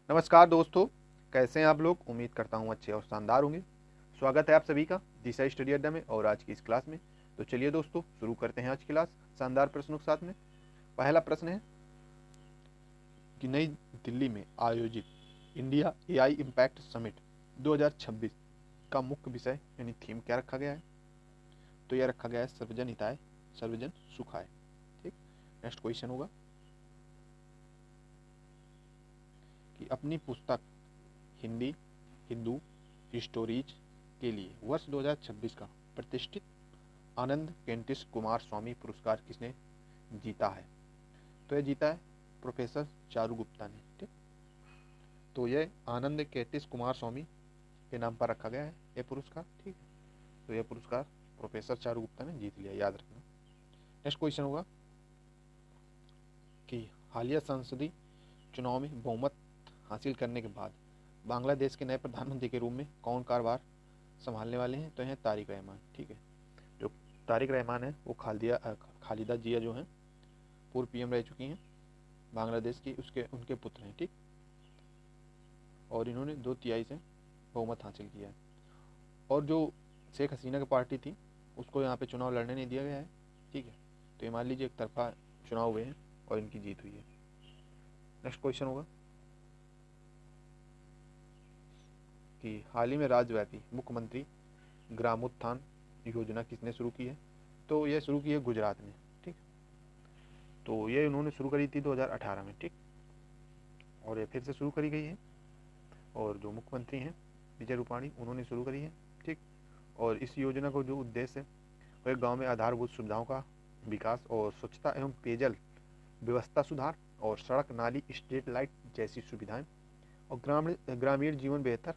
नमस्कार दोस्तों, कैसे हैं आप लोग। उम्मीद करता हूँ अच्छे और शानदार होंगे। स्वागत है आप सभी का दिशा स्टडी अड्डा में और आज की इस क्लास में। तो चलिए दोस्तों शुरू करते हैं आज की क्लास शानदार प्रश्नों के साथ में। पहला प्रश्न है कि नई दिल्ली में आयोजित इंडिया एआई इम्पैक्ट समिट 2026 का मुख्य विषय यानी थीम क्या रखा गया है। तो यह रखा गया है सर्वजन हिताय सर्वजन सुखाय। ठीक, नेक्स्ट क्वेश्चन होगा कि अपनी पुस्तक हिंदी हिंदू स्टोरीज के लिए वर्ष 2026 का प्रतिष्ठित आनंद केंटिस कुमार स्वामी पुरस्कार किसने जीता है। तो यह जीता है प्रोफेसर चारू गुप्ता ने। ठीक, तो यह आनंद केंटिस कुमार स्वामी के नाम पर रखा गया है यह पुरस्कार। ठीक, तो यह पुरस्कार प्रोफेसर चारू गुप्ता ने जीत लिया, याद रखना। नेक्स्ट क्वेश्चन होगा कि हालिया संसदीय चुनाव में बहुमत हासिल करने के बाद बांग्लादेश के नए प्रधानमंत्री के रूप में कौन कार्यभार संभालने वाले हैं। तो हैं तारिक रहमान। ठीक है, जो तारिक रहमान है वो खालिदा जिया जो हैं पूर्व पीएम रह चुकी हैं बांग्लादेश की, उसके उनके पुत्र हैं। ठीक, और इन्होंने 2/3 से बहुमत हासिल किया है। और जो शेख हसीना की पार्टी थी उसको यहाँ पे चुनाव लड़ने नहीं दिया गया है। ठीक है, तो ये मान लीजिए एक तरफा चुनाव हुए हैं और इनकी जीत हुई है। नेक्स्ट क्वेश्चन होगा कि हाल ही में राज्यव्यापी मुख्यमंत्री ग्रामोत्थान योजना किसने शुरू की है। तो यह शुरू की है गुजरात ने। ठीक, तो ये उन्होंने शुरू करी थी 2018 में। ठीक, और ये फिर से शुरू करी गई है और जो मुख्यमंत्री हैं विजय रूपाणी उन्होंने शुरू करी है। ठीक, और इस योजना का जो उद्देश्य है वह गाँव में आधारभूत सुविधाओं का विकास और स्वच्छता एवं पेयजल व्यवस्था सुधार और सड़क नाली स्ट्रीट लाइट जैसी सुविधाएं और ग्रामीण जीवन बेहतर,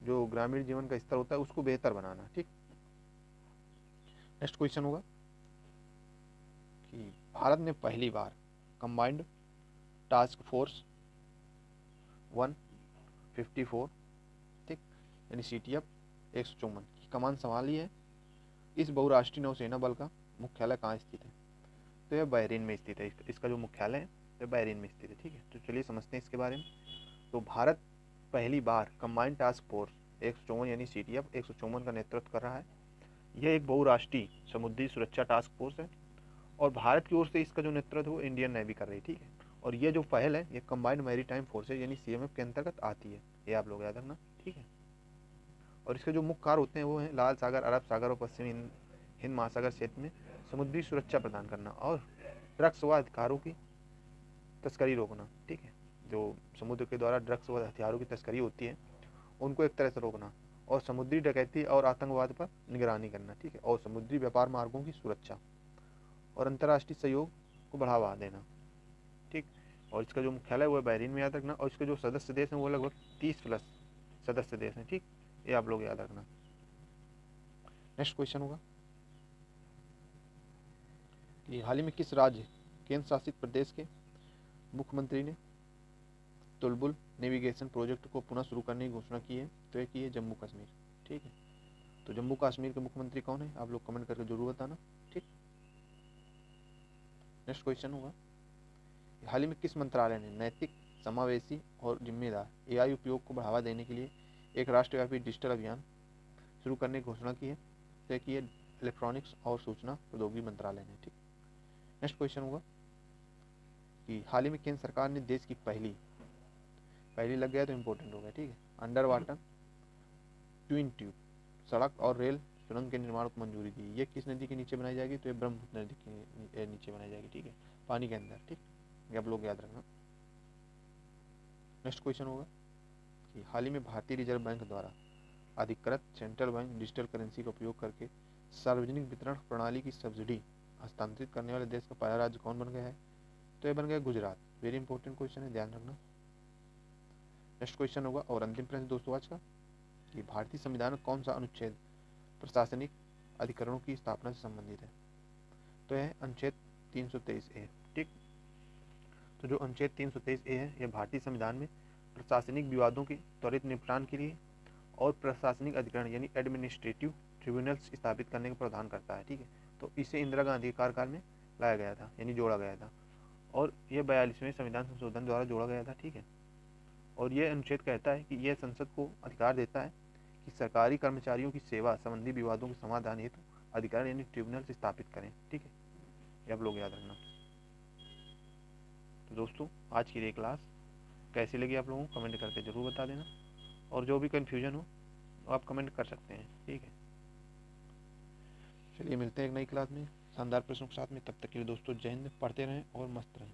जो ग्रामीण जीवन का स्तर होता है उसको बेहतर बनाना। ठीक, नेक्स्ट क्वेश्चन होगा कि भारत ने पहली बार कंबाइंड टास्क फोर्स 154 ठीक यानी CTF 154 की कमान संभाली है। इस बहुराष्ट्रीय नौसेना बल का मुख्यालय कहाँ स्थित है। तो यह बहरीन में स्थित है। इसका जो मुख्यालय है तो बहरीन में स्थित है। ठीक है, तो चलिए समझते हैं इसके बारे में। तो भारत पहली बार कंबाइंड टास्क फोर्स 154 यानी CTF 154 का नेतृत्व कर रहा है। यह एक बहुराष्ट्रीय समुद्री सुरक्षा टास्क फोर्स है और भारत की ओर से इसका जो नेतृत्व है वो इंडियन नेवी कर रही है। ठीक है, और ये जो पहल है ये कंबाइंड मैरीटाइम फोर्सेज यानी CMF के अंतर्गत आती है, ये आप लोग याद रखना। ठीक है, और इसके जो मुख्य कार्य होते हैं वो हैं लाल सागर, अरब सागर और पश्चिमी हिंद महासागर क्षेत्र में समुद्री सुरक्षा प्रदान करना और ड्रग्स व अधिकारों की तस्करी रोकना। ठीक है, जो समुद्र के द्वारा ड्रग्स व हथियारों की तस्करी होती है उनको एक तरह से रोकना और समुद्री डकैती और आतंकवाद पर निगरानी करना। ठीक है, और समुद्री व्यापार मार्गों की सुरक्षा और अंतर्राष्ट्रीय सहयोग को बढ़ावा देना। ठीक, और इसका जो मुख्यालय वो है बहरीन में, याद रखना। और इसके जो सदस्य देश हैं वो लगभग 30+ सदस्य देश हैं। ठीक, ये आप लोग याद रखना। नेक्स्ट क्वेश्चन होगा कि हाल ही में किस राज्य केंद्र शासित प्रदेश के मुख्यमंत्री ने तुलबुल नेविगेशन प्रोजेक्ट को पुनः शुरू करने की घोषणा की है। तो ये की है जम्मू कश्मीर। ठीक है, तो जम्मू कश्मीर के मुख्यमंत्री कौन है आप लोग कमेंट करके जरूर बताना। ठीक, नेक्स्ट क्वेश्चन होगा हाल ही में किस मंत्रालय ने नैतिक, समावेशी और जिम्मेदार AI उपयोग को बढ़ावा देने के लिए एक राष्ट्रव्यापी डिजिटल अभियान शुरू करने की घोषणा की है। तो की है इलेक्ट्रॉनिक्स और सूचना प्रौद्योगिकी मंत्रालय ने। ठीक, नेक्स्ट क्वेश्चन होगा कि हाल ही में केंद्र सरकार ने देश की पहली लग गया तो इम्पोर्टेंट हो गया। ठीक है, अंडर वाटर ट्विन ट्यूब सड़क और रेल सुरंग के निर्माण को मंजूरी दी। ये किस नदी के नीचे बनाई जाएगी। तो ये ब्रह्मपुत्र नदी के नीचे बनाई जाएगी। ठीक है, पानी के अंदर। ठीक, ये आप लोग याद रखना। नेक्स्ट क्वेश्चन होगा कि हाल ही में भारतीय रिजर्व बैंक द्वारा अधिकृत सेंट्रल बैंक डिजिटल करेंसी का उपयोग करके सार्वजनिक वितरण प्रणाली की सब्सिडी हस्तांतरित करने वाले देश का पहला राज्य कौन बन गया है। तो ये बन गया गुजरात। वेरी इंपॉर्टेंट क्वेश्चन है, ध्यान रखना। नेक्स्ट क्वेश्चन होगा और अंतिम प्रश्न दोस्तों आज का कि भारतीय संविधान में कौन सा अनुच्छेद प्रशासनिक अधिकरणों की स्थापना से संबंधित है। तो यह अनुच्छेद 323A। ठीक, तो जो अनुच्छेद 323A है यह भारतीय संविधान में प्रशासनिक विवादों के त्वरित निपटान के लिए और प्रशासनिक अधिकरण यानी एडमिनिस्ट्रेटिव ट्रिब्यूनल्स स्थापित करने का प्रावधान करता है। ठीक है, तो इसे इंदिरा गांधी के कार्यकाल में लाया गया था यानी जोड़ा गया था और यह 42वें संविधान संशोधन द्वारा जोड़ा गया था। ठीक है, और यह अनुच्छेद कहता है कि यह संसद को अधिकार देता है कि सरकारी कर्मचारियों की सेवा संबंधी विवादों के समाधान हेतु अधिकारी यानी ट्रिब्यूनल स्थापित करें। ठीक है, ये आप लोग याद रखना। तो दोस्तों, आज की ये क्लास कैसी लगी आप लोगों को कमेंट करके ज़रूर बता देना, और जो भी कन्फ्यूजन हो आप कमेंट कर सकते हैं। ठीक है, चलिए मिलते हैं एक नई क्लास में शानदार प्रश्नों के साथ में। तब तक के लिए दोस्तों जय हिंद, पढ़ते रहें और मस्त रहें।